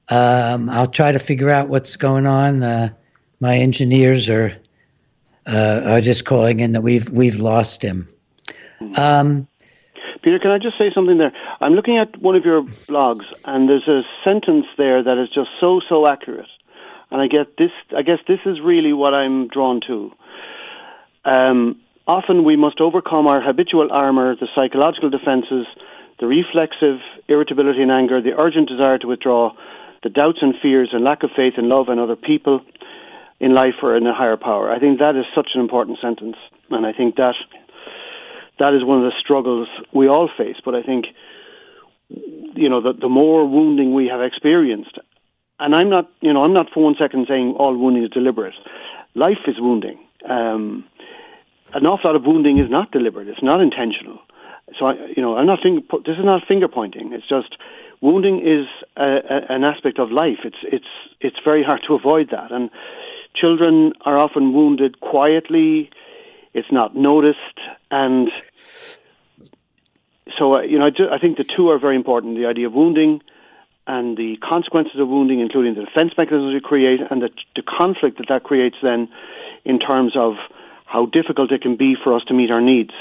B: I'll try to figure out what's going on. My engineers are just calling in that we've lost him.
C: Peter, can I just say something there? I'm looking at one of your blogs, and there's a sentence there that is just so accurate. And I guess this is really what I'm drawn to. Often we must overcome our habitual armor, the psychological defenses, the reflexive irritability and anger, the urgent desire to withdraw, the doubts and fears and lack of faith in love and other people in life or in a higher power. I think that is such an important sentence. And I think that is one of the struggles we all face. But I think, the more wounding we have experienced, and I'm not for 1 second saying all wounding is deliberate. Life is wounding. An awful lot of wounding is not deliberate. It's not intentional. So this is not finger pointing. It's just wounding is an aspect of life. It's very hard to avoid that. And children are often wounded quietly. It's not noticed. And so I think the two are very important. The idea of wounding and the consequences of wounding, including the defense mechanisms we create, and the conflict that creates then in terms of how difficult it can be for us to meet our needs.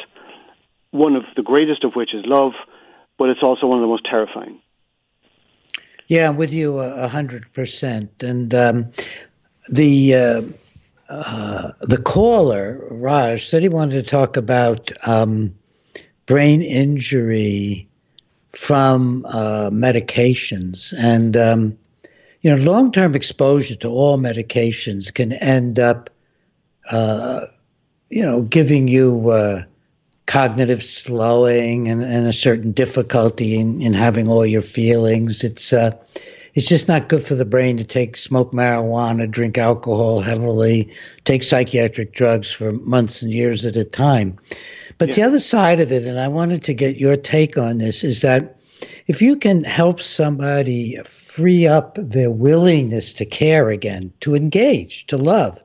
C: One of the greatest of which is love, but it's also one of the most terrifying.
B: Yeah, I'm with you 100%. And the caller, Raj, said he wanted to talk about brain injury from medications. And, long-term exposure to all medications can end up, giving you cognitive slowing and a certain difficulty in having all your feelings. It's just not good for the brain to smoke marijuana, drink alcohol heavily, take psychiatric drugs for months and years at a time. But the other side of it, and I wanted to get your take on this, is that if you can help somebody free up their willingness to care again, to engage, to love,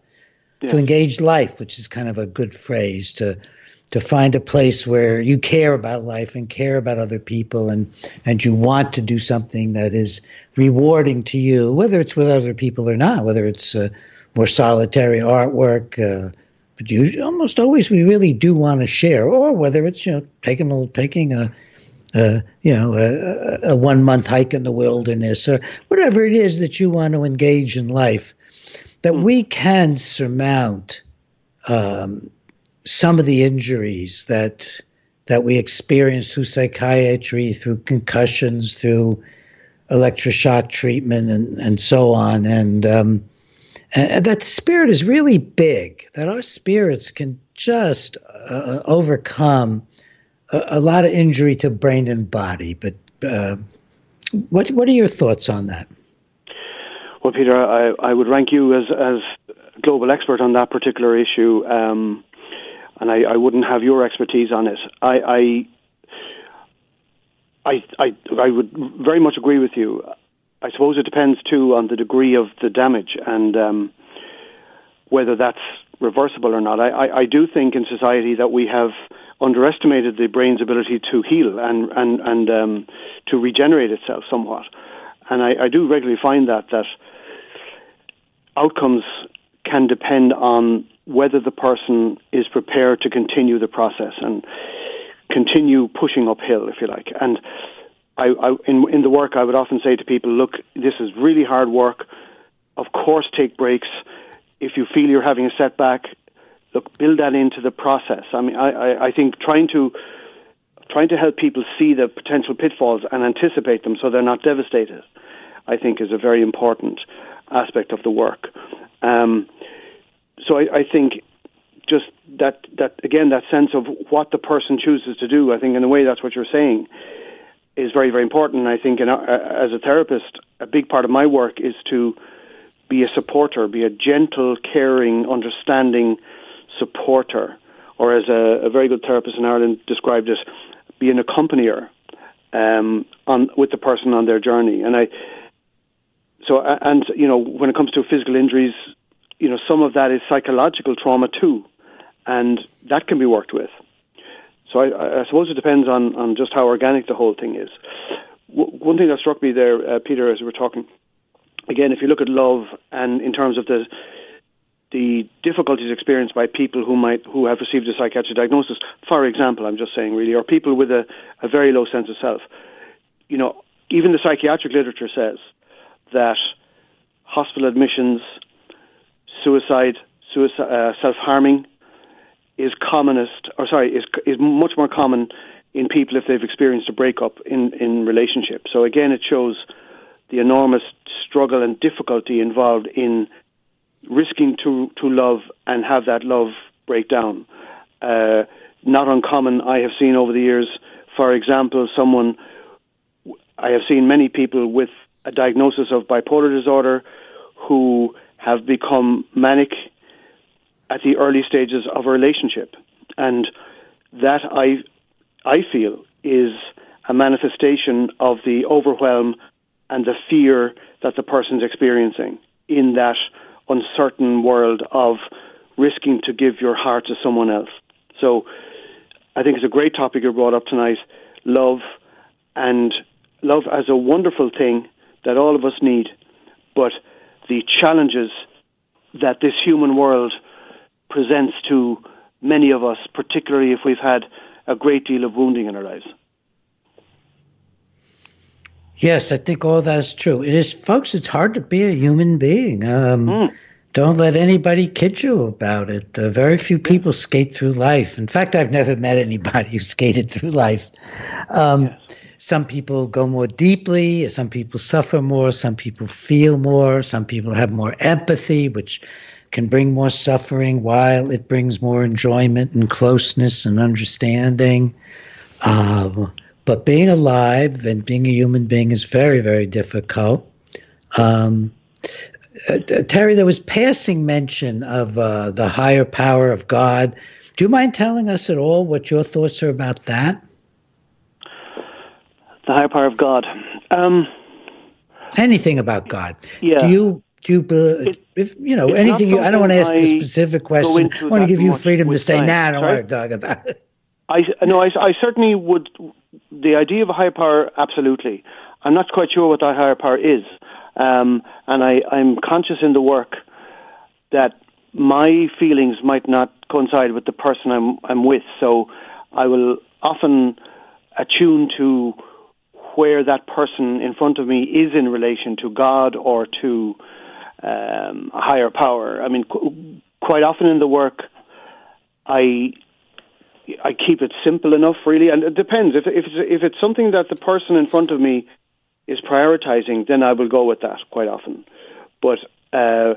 B: to engage life, which is kind of a good phrase, to find a place where you care about life and care about other people and you want to do something that is rewarding to you, whether it's with other people or not, whether it's more solitary artwork, but usually, almost always we really do want to share, or whether it's taking a 1 month hike in the wilderness or whatever it is that you want to engage in life, that we can surmount some of the injuries that we experience through psychiatry, through concussions, through electroshock treatment, and so on, and that the spirit is really big. That our spirits can just overcome a lot of injury to brain and body. But what are your thoughts on that?
C: Well, Peter, I would rank you as global expert on that particular issue. And I wouldn't have your expertise on it. I would very much agree with you. I suppose it depends too on the degree of the damage and whether that's reversible or not. I do think in society that we have underestimated the brain's ability to heal and to regenerate itself somewhat. And I do regularly find that outcomes can depend on whether the person is prepared to continue the process and continue pushing uphill, if you like. And in the work, I would often say to people, look, this is really hard work. of course, take breaks. If you feel you're having a setback, look, build that into the process. I mean, I think trying to help people see the potential pitfalls and anticipate them so they're not devastated, I think, is a very important aspect of the work. So I think just that again, that sense of what the person chooses to do, I think in a way that's what you're saying, is very, very important. And I think as a therapist, a big part of my work is to be a supporter, be a gentle, caring, understanding supporter, or as a very good therapist in Ireland described it, be an accompanier with the person on their journey. And when it comes to physical injuries, some of that is psychological trauma too, and that can be worked with. So I suppose it depends on just how organic the whole thing is. One thing that struck me there, Peter, as we were talking, again, if you look at love and in terms of the difficulties experienced by people who have received a psychiatric diagnosis, for example, I'm just saying really, or people with a very low sense of self, even the psychiatric literature says that hospital admissions, suicide, self-harming is much more common in people if they've experienced a breakup in relationship. So again, it shows the enormous struggle and difficulty involved in risking to love and have that love break down. Not uncommon, I have seen over the years, for example, I have seen many people with a diagnosis of bipolar disorder who have become manic at the early stages of a relationship. And that, I feel, is a manifestation of the overwhelm and the fear that the person's experiencing in that uncertain world of risking to give your heart to someone else. So I think it's a great topic you brought up tonight, love, and love as a wonderful thing that all of us need, but the challenges that this human world presents to many of us, particularly if we've had a great deal of wounding in our lives.
B: Yes, I think all that's true. It is, folks, it's hard to be a human being. Don't let anybody kid you about it. Very few people skate through life. In fact, I've never met anybody who skated through life. Yes. Some people go more deeply. Some people suffer more. Some people feel more. Some people have more empathy, which can bring more suffering while it brings more enjoyment and closeness and understanding. But being alive and being a human being is very, very difficult. Terry, there was passing mention of the higher power of God. Do you mind telling us at all what your thoughts are about that?
C: The higher power of God.
B: Anything about God?
C: Yeah.
B: Do you anything? I don't want to ask a specific question. I want to give you freedom to say, I don't want to talk about it.
C: I certainly would. The idea of a higher power, absolutely. I'm not quite sure what that higher power is. And I'm conscious in the work that my feelings might not coincide with the person I'm with. So I will often attune to where that person in front of me is in relation to God or to a higher power. I mean, quite often in the work, I keep it simple enough, really, and it depends. If it's something that the person in front of me is prioritizing, then I will go with that quite often. But I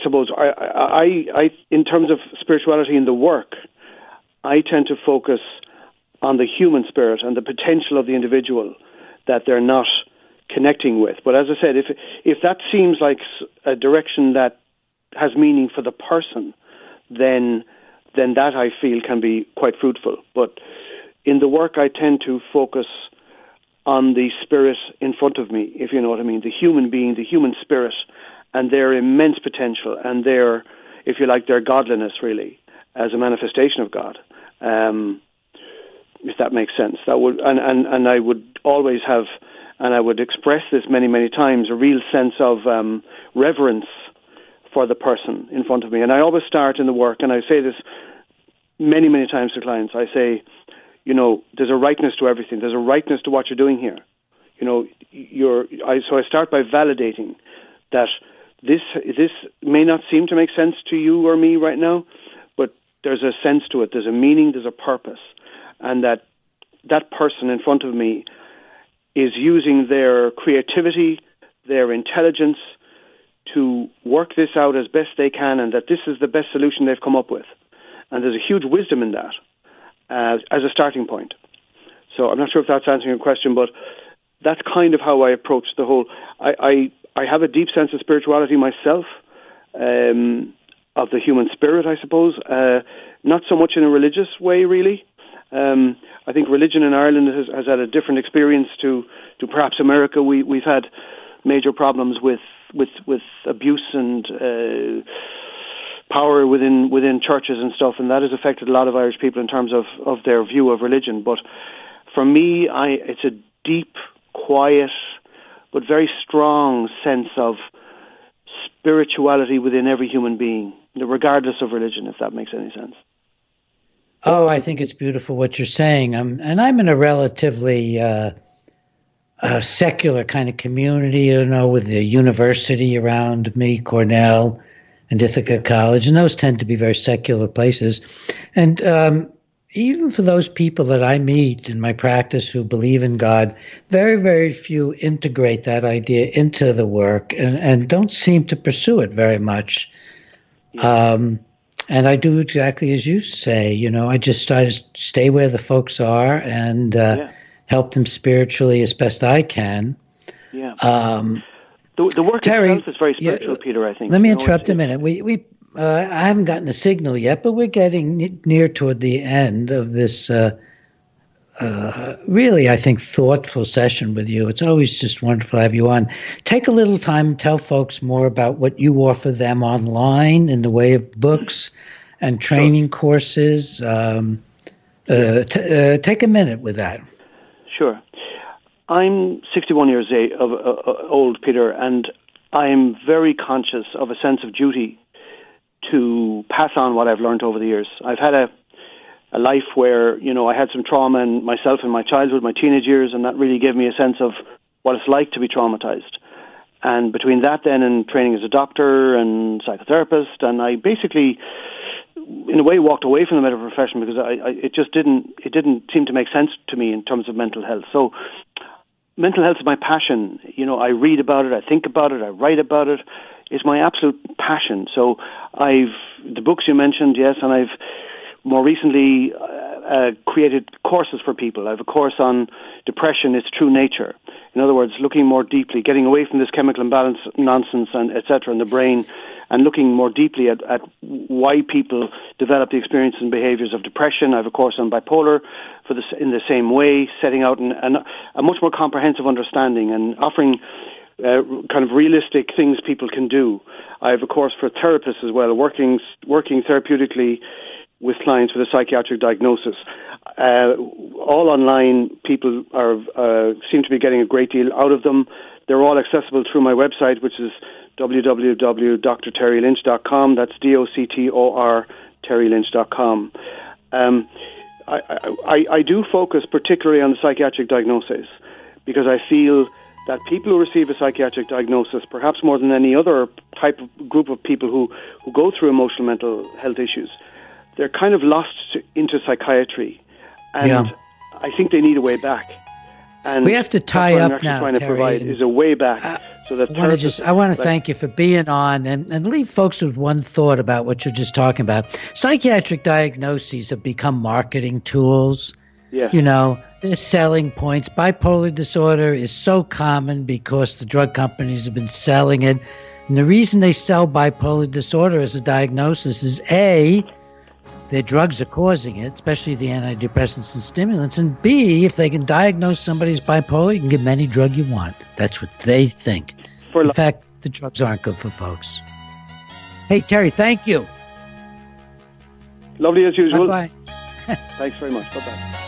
C: suppose I in terms of spirituality in the work, I tend to focus on the human spirit and the potential of the individual that they're not connecting with. But as I said, if that seems like a direction that has meaning for the person, then that I feel can be quite fruitful. But in the work, I tend to focus on the spirit in front of me, if you know what I mean, the human being, the human spirit, and their immense potential and their, if you like, their godliness, really, as a manifestation of God. If that makes sense. That would, and I would always have, and I would express this many, many times, a real sense of reverence for the person in front of me. And I always start in the work, and I say this many, many times to clients. I say, there's a rightness to everything. There's a rightness to what you're doing here. So I start by validating that this may not seem to make sense to you or me right now, but there's a sense to it. There's a meaning. There's a purpose, and that person in front of me is using their creativity, their intelligence to work this out as best they can, and that this is the best solution they've come up with. And there's a huge wisdom in that as a starting point. So I'm not sure if that's answering your question, but that's kind of how I approach the whole. I have a deep sense of spirituality myself, of the human spirit, I suppose. Not so much in a religious way, really. I think religion in Ireland has had a different experience to perhaps America. We've had major problems with abuse and power within churches and stuff, and that has affected a lot of Irish people in terms of their view of religion. But for me, it's a deep, quiet, but very strong sense of spirituality within every human being, regardless of religion, if that makes any sense.
B: Oh, I think it's beautiful what you're saying. And I'm in a relatively secular kind of community, with the university around me, Cornell and Ithaca College, and those tend to be very secular places. And even for those people that I meet in my practice who believe in God, very, very few integrate that idea into the work and don't seem to pursue it very much. Yeah. And I do exactly as you say. I just try to stay where the folks are and help them spiritually as best I can.
C: Yeah. The work
B: Terry,
C: itself is very spiritual, Peter, I think.
B: Let me interrupt a minute. I haven't gotten a signal yet, but we're getting near toward the end of this really, I think, thoughtful session with you. It's always just wonderful to have you on. Take a little time and tell folks more about what you offer them online in the way of books and training courses. Take a minute with that.
C: Sure. I'm 61 years old, Peter, and I'm very conscious of a sense of duty to pass on what I've learned over the years. I've had a life where, I had some trauma in myself in my childhood, my teenage years, and that really gave me a sense of what it's like to be traumatized. And between that then and training as a doctor and psychotherapist, and I basically, in a way, walked away from the medical profession because it didn't seem to make sense to me in terms of mental health. So mental health is my passion. I read about it, I think about it, I write about it. It's my absolute passion. So the books you mentioned, yes, and I've more recently created courses for people. I have a course on depression, its true nature. In other words, looking more deeply, getting away from this chemical imbalance nonsense and et cetera in the brain, and looking more deeply at why people develop the experiences and behaviors of depression. I have a course on bipolar in the same way, setting out a much more comprehensive understanding and offering kind of realistic things people can do. I have a course for therapists as well, working therapeutically with clients with a psychiatric diagnosis. All online, people seem to be getting a great deal out of them. They're all accessible through my website, which is www.drterrylynch.com. That's DOCTOR terrylynch.com. I do focus particularly on the psychiatric diagnosis because I feel that people who receive a psychiatric diagnosis, perhaps more than any other type of group of people who go through emotional mental health issues, they're kind of lost into psychiatry. And I think they need a way back. And
B: we have to tie up
C: what I'm
B: now,
C: trying to
B: Terry,
C: provide is a way back. So that
B: I want to thank you for being on and leave folks with one thought about what you're just talking about. Psychiatric diagnoses have become marketing tools.
C: Yeah.
B: They're selling points. Bipolar disorder is so common because the drug companies have been selling it. And the reason they sell bipolar disorder as a diagnosis is A, their drugs are causing it, especially the antidepressants and stimulants. And B, if they can diagnose somebody's bipolar, you can give them any drug you want. That's what they think. In fact, the drugs aren't good for folks. Hey, Terry, thank you.
C: Lovely as usual.
B: Bye-bye.
C: Thanks very much. Bye-bye.